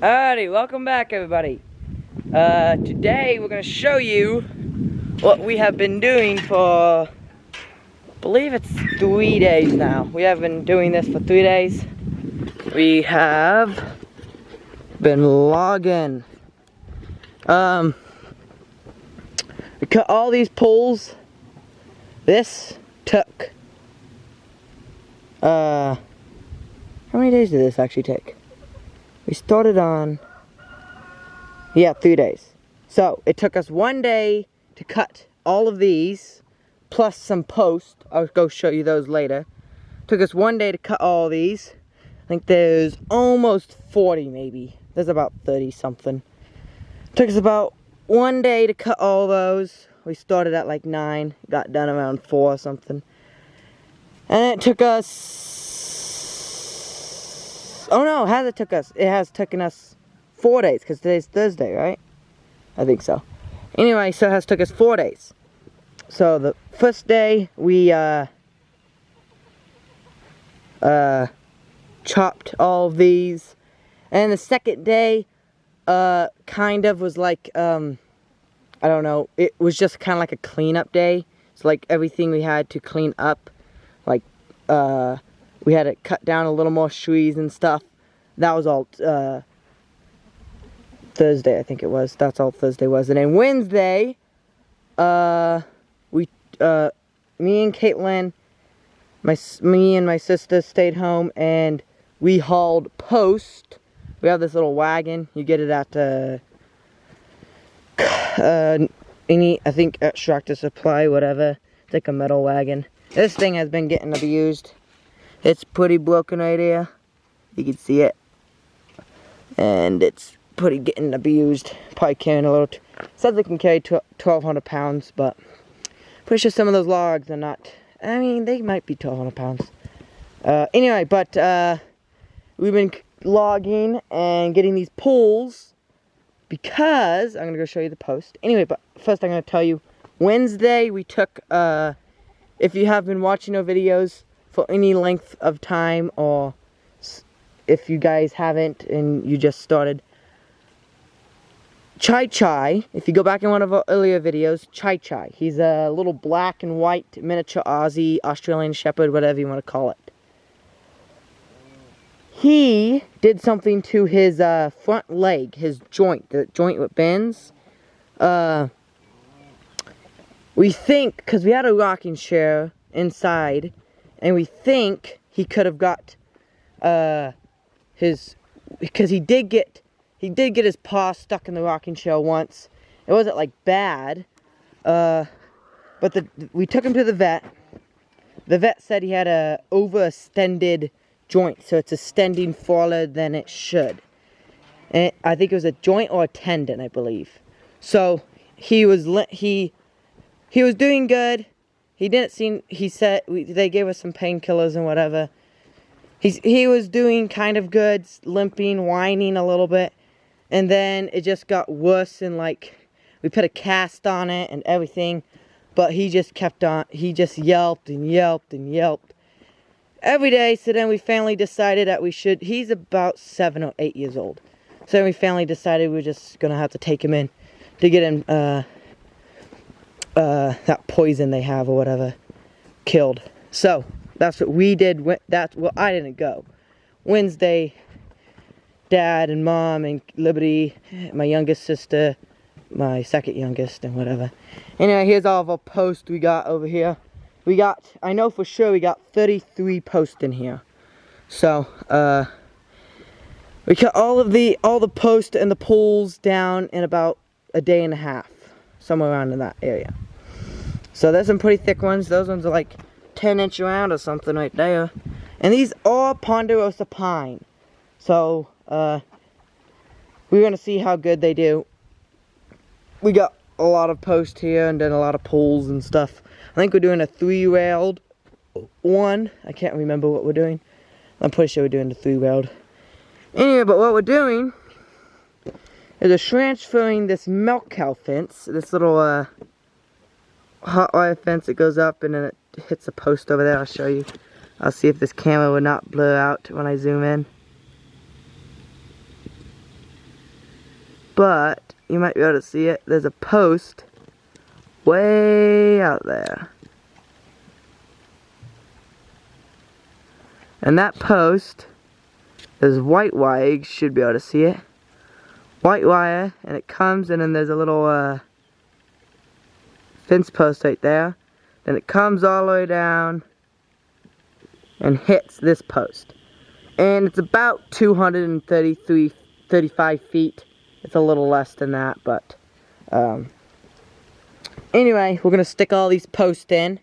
Alrighty, welcome back everybody. Today we're going to show you what we have been doing for, I believe it's 3 days now. We have been doing this for 3 days. We have been logging. We cut all these poles. This took, how many days did this actually take? We started on, 3 days. So it took us 1 day to cut all of these, plus some posts. I'll go show you those later. Took us 1 day to cut all these. I think there's almost 40 maybe. There's about 30 something. Took us about 1 day to cut all those. We started at like 9, got done around 4 or something. And it took us, oh no, it has taken us 4 days, because today's Thursday, right? I think so. Anyway, so it has took us 4 days. So the first day, we chopped all of these. And the second day, kind of was like, I don't know, it was just kind of like a cleanup day. It's like everything we had to clean up, like, we had to cut down a little more trees and stuff. That was all Thursday, I think it was. That's all Thursday was. And then Wednesday, me and Caitlin, me and my sister stayed home and we hauled post. We have this little wagon. You get it at I think at Tractor Supply, whatever. It's like a metal wagon. This thing has been getting abused. It's pretty broken right here. You can see it. And it's pretty getting abused. Probably carrying a little, says it can carry 1,200 pounds, but pretty sure some of those logs are not, I mean, they might be 1,200 pounds. Anyway, but we've been logging and getting these poles because, I'm going to go show you the post. Anyway, but first I'm going to tell you, Wednesday we took, if you have been watching our videos for any length of time, or if you guys haven't and you just started, Chai, if you go back in one of our earlier videos, Chai, he's a little black and white miniature Aussie, Australian Shepherd, whatever you want to call it. He did something to his front leg, his joint, the joint that bends. We think, because we had a rocking chair inside, and we think he could have got because he did get his paw stuck in the rocking chair once. It wasn't like bad, but we took him to the vet. The vet said he had a overextended joint, so it's extending farther than it should. And I think it was a joint or a tendon, I believe. So he was doing good. He said they gave us some painkillers and whatever. He was doing kind of good, limping, whining a little bit. And then it just got worse, and like, we put a cast on it and everything. But he just kept on, he just yelped and yelped and yelped every day. So then we finally decided that he's about 7 or 8 years old. So then we finally decided we were just going to have to take him in to get him, that poison they have or whatever, killed. So that's what we did. I didn't go. Wednesday, Dad and Mom and Liberty, my youngest sister, my second youngest, and whatever. Anyway, here's all of our posts we got over here. I know for sure we got 33 posts in here. So, we cut all the posts and the poles down in about a day and a half. Somewhere around in that area. So there's some pretty thick ones. Those ones are like 10-inch around or something right there. And these are ponderosa pine. So, we're going to see how good they do. We got a lot of posts here and then a lot of poles and stuff. I think we're doing a 3-railed one. I can't remember what we're doing. I'm pretty sure we're doing the 3-railed. Anyway, but what we're doing is we're transferring this milk cow fence, this little hot wire fence that goes up and then it hits a post over there. I'll show you. I'll see if this camera will not blur out when I zoom in. but you might be able to see it. There's a post way out there. And that post is white wire. You should be able to see it. White wire, and it comes, and then there's a little fence post right there. Then it comes all the way down and hits this post. And it's about 35 feet. It's a little less than that, but anyway, we're gonna stick all these posts in.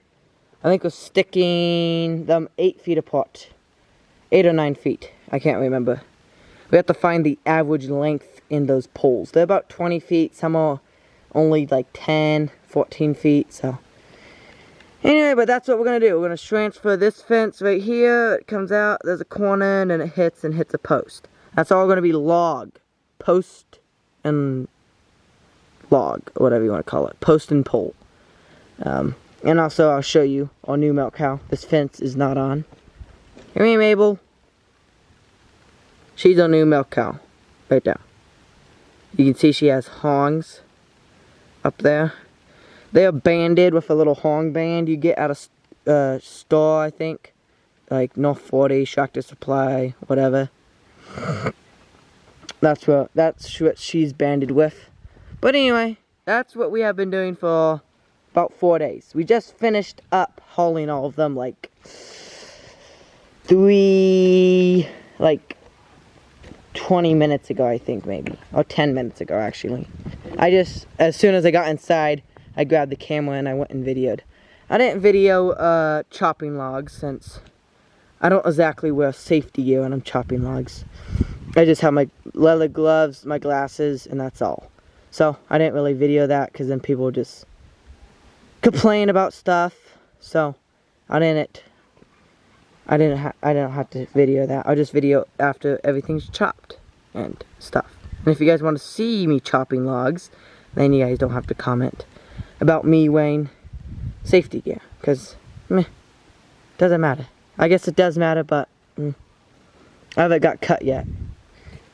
I think we're sticking them 8 feet apart. 8 or 9 feet. I can't remember. We have to find the average length in those poles. They're about 20 feet. Some are only like 10, 14 feet. So anyway, but that's what we're gonna do. We're gonna transfer this fence right here. It comes out. There's a corner, and then it hits a post. That's all gonna be log, post, and log, or whatever you want to call it. Post and pole. And also, I'll show you our new milk cow. This fence is not on. Here, Mabel. She's our new milk cow, right there. You can see she has hongs up there. They are banded with a little hong band you get at a store, I think. Like North 40, Tractor Supply, whatever. That's what she's banded with. But anyway, that's what we have been doing for about 4 days. We just finished up hauling all of them like 20 minutes ago, I think, maybe. Or 10 minutes ago, actually. As soon as I got inside, I grabbed the camera and I went and videoed. I didn't video chopping logs since I don't exactly wear safety gear when I'm chopping logs. I just have my leather gloves, my glasses, and that's all. So I didn't really video that because then people would just complain about stuff. So I didn't have to video that. I'll just video after everything's chopped and stuff. And if you guys want to see me chopping logs, then you guys don't have to comment about me wearing safety gear, because doesn't matter. I guess it does matter, but I haven't got cut yet.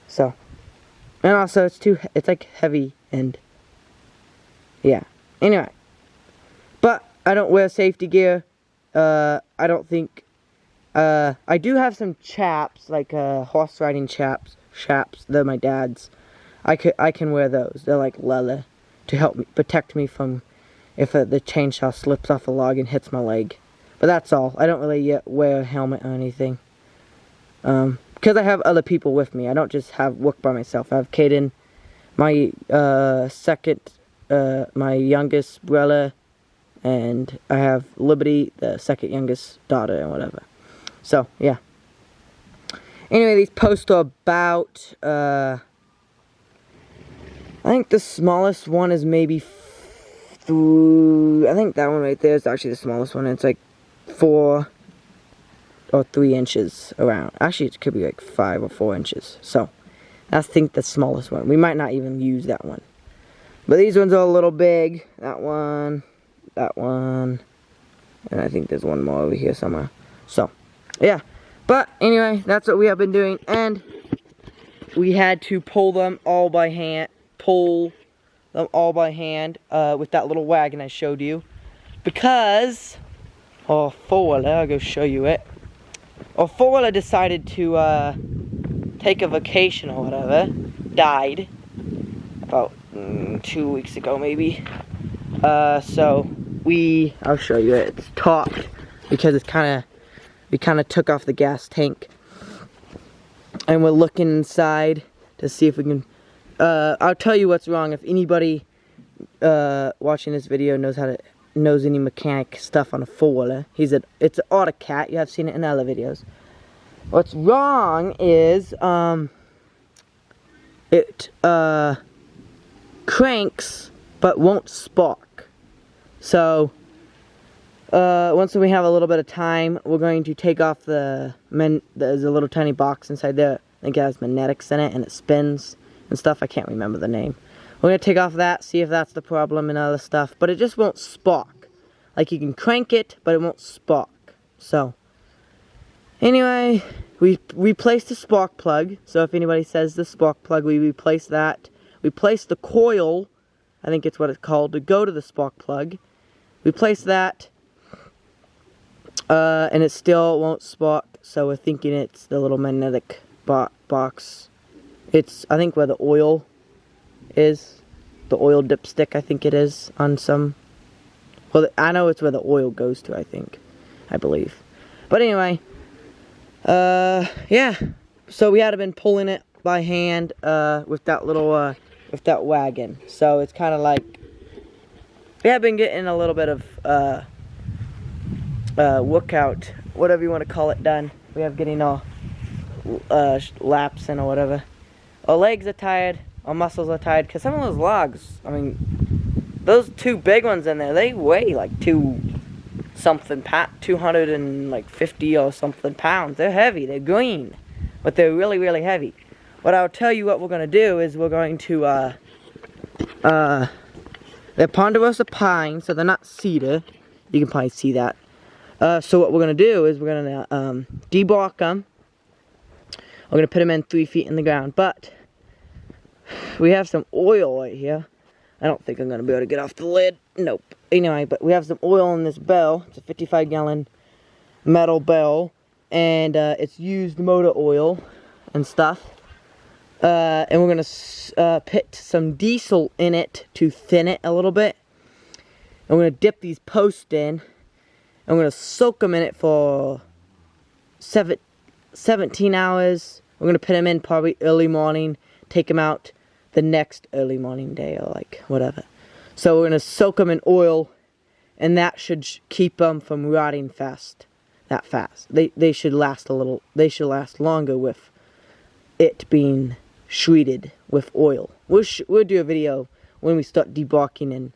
So, and also it's like heavy, and yeah. Anyway, but I don't wear safety gear. I don't think. I do have some chaps, like horse riding chaps. They're my dad's. I can wear those. They're like leather to help me protect me from if the chainsaw slips off a log and hits my leg. But that's all. I don't really yet wear a helmet or anything. Because I have other people with me. I don't just work by myself. I have Kaden, my my youngest brother, and I have Liberty, the second youngest daughter, and whatever. So, yeah. Anyway, these posts are about, I think the smallest one is maybe I think that one right there is actually the smallest one. It's like 4 or 3 inches around. Actually, it could be like 5 or 4 inches. So, I think the smallest one. We might not even use that one. But these ones are a little big. That one, and I think there's one more over here somewhere. So, yeah. But anyway, that's what we have been doing, and we had to pull them all by hand. With that little wagon I showed you, because our four-wheeler, I'll go show you it. Our four-wheeler decided to take a vacation or whatever. Died about 2 weeks ago, maybe. So I'll show you it. It's topped because we kind of took off the gas tank, and we're looking inside to see if we can. I'll tell you what's wrong. If anybody watching this video knows any mechanic stuff on a four-wheeler, it's an AutoCat. You have seen it in other videos. What's wrong is it cranks but won't spark. So once we have a little bit of time, we're going to take off there's a little tiny box inside there. I think it has magnetics in it, and it spins and stuff. I can't remember the name. We're going to take off that, see if that's the problem and other stuff. But it just won't spark. Like, you can crank it, but it won't spark. So, anyway, we replaced the spark plug. So if anybody says the spark plug, we replaced that. we place the coil, I think it's what it's called, to go to the spark plug. We place that, and it still won't spark, so we're thinking it's the little magnetic box. It's, I think, where the oil is. The oil dipstick, I think it is, on some... Well, I know it's where the oil goes to, I believe. But anyway, yeah. So we had been pulling it by hand, with that little, with that wagon. So it's kind of like, we have been getting a little bit of, workout, whatever you want to call it, done. We have getting our, laps in or whatever. Our legs are tired, our muscles are tired, because some of those logs, I mean, those two big ones in there, they weigh like 250 or something pounds. They're heavy, they're green, but they're really, really heavy. What I'll tell you what we're going to do is we're going to, they're ponderosa pine, so they're not cedar. You can probably see that. So what we're going to do is we're going to, debark them. We're going to put them in 3 feet in the ground, but we have some oil right here. I don't think I'm going to be able to get off the lid. Nope. Anyway, but we have some oil in this barrel. It's a 55-gallon metal barrel, and it's used motor oil and stuff. And we're going to put some diesel in it to thin it a little bit. And we're going to dip these posts in, and we're going to soak them in it for 17 hours. We're going to put them in probably early morning, take them out the next early morning day, or like whatever. So we're going to soak them in oil, and that should keep them from rotting that fast. They should last longer with it being treated with oil. We'll do a video when we start debarking and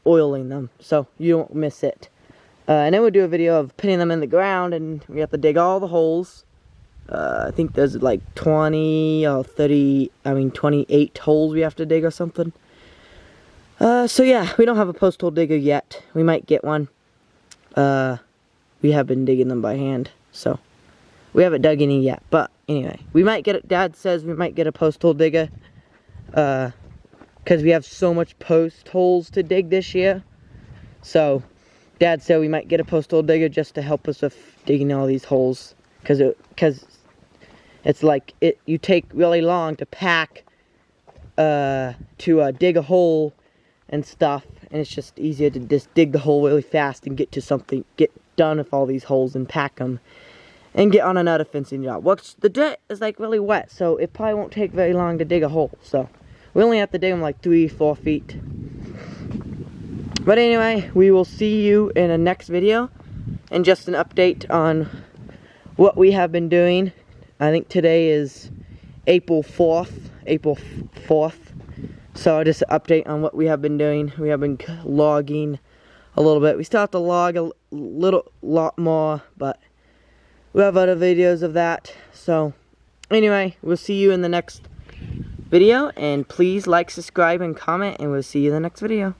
oiling them, so you don't miss it. And then we'll do a video of putting them in the ground, and we have to dig all the holes. I think there's like 28 holes we have to dig or something. So yeah, we don't have a post hole digger yet. We might get one. We have been digging them by hand, so we haven't dug any yet. But anyway, we might get it. Dad says we might get a post hole digger, because we have so much post holes to dig this year. So Dad said we might get a post hole digger just to help us with digging all these holes, because it's like you take really long to pack, to dig a hole and stuff, and it's just easier to just dig the hole really fast and get done with all these holes and pack them and get on another fencing job. Well, the dirt is like really wet, so it probably won't take very long to dig a hole. So we only have to dig them like 3-4 feet. But anyway, we will see you in a next video, and just an update on what we have been doing. I think today is April 4th. So just an update on what we have been doing. We have been logging a little bit. We still have to log a lot more, but we have other videos of that. So anyway, we'll see you in the next video, and please like, subscribe, and comment, and we'll see you in the next video.